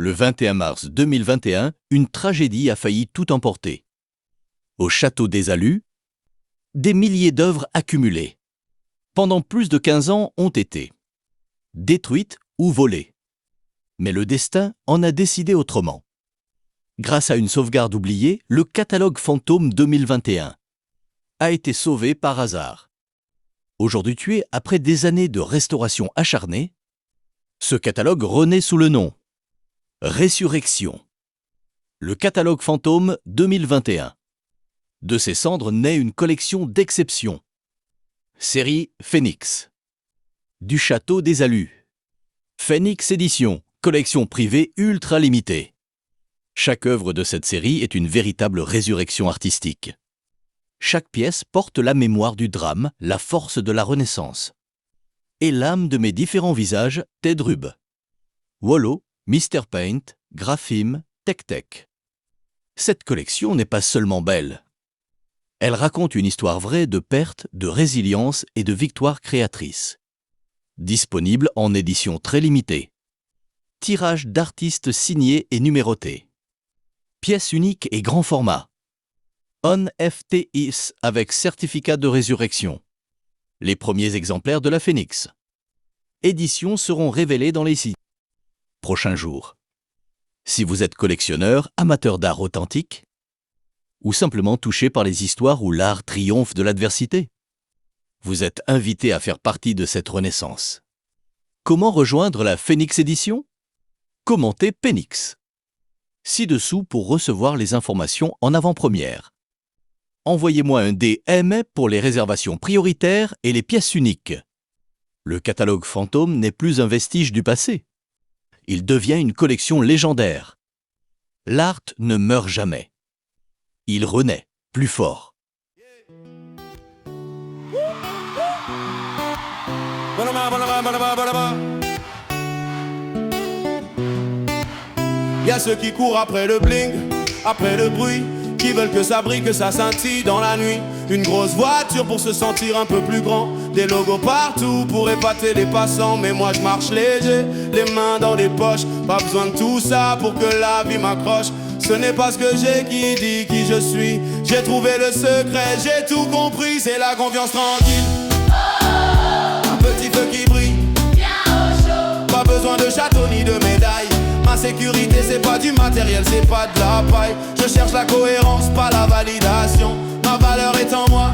Le 21 mars 2021, une tragédie a failli tout emporter. Au château des Alus, des milliers d'œuvres accumulées, pendant plus de 15 ans, ont été détruites ou volées. Mais le destin en a décidé autrement. Grâce à une sauvegarde oubliée, le catalogue fantôme 2021 a été sauvé par hasard. Aujourd'hui tué après des années de restauration acharnée, ce catalogue renaît sous le nom Résurrection. Le catalogue fantôme 2021. De ses cendres naît une collection d'exceptions. Série Phénix. Du château des Alus. Phénix Édition, collection privée ultra limitée. Chaque œuvre de cette série est une véritable résurrection artistique. Chaque pièce porte la mémoire du drame, la force de la Renaissance. Et l'âme de mes différents visages, Ted Rub. Wallo, Mr. Paint, Graphim, Tech. Cette collection n'est pas seulement belle. Elle raconte une histoire vraie de perte, de résilience et de victoire créatrice. Disponible en édition très limitée. Tirage d'artistes signés et numérotés. Pièces uniques et grand format. NFTs avec certificat de résurrection. Les premiers exemplaires de la Phénix. Éditions seront révélées dans les 6 prochains jours. Si vous êtes collectionneur, amateur d'art authentique, ou simplement touché par les histoires où l'art triomphe de l'adversité, vous êtes invité à faire partie de cette renaissance. Comment rejoindre la Phénix Édition? Commentez Phénix. Ci-dessous pour recevoir les informations en avant-première. Envoyez-moi un DM pour les réservations prioritaires et les pièces uniques. Le catalogue fantôme n'est plus un vestige du passé. Il devient une collection légendaire. L'art ne meurt jamais. Il renaît plus fort. Il y a ceux qui courent après le bling, après le bruit, qui veulent que ça brille, que ça scintille dans la nuit. Une grosse voiture pour se sentir un peu plus grand, des logos partout pour épater les passants. Mais moi je marche léger, les mains dans les poches, pas besoin de tout ça pour que la vie m'accroche. Ce n'est pas ce que j'ai qui dit qui je suis. J'ai trouvé le secret, j'ai tout compris, c'est la confiance tranquille. Un petit feu qui brille, pas besoin de château ni de médaille. Ma sécurité c'est pas du matériel, c'est pas de la paille. Je cherche la cohérence, pas la validation. Ma valeur est en moi,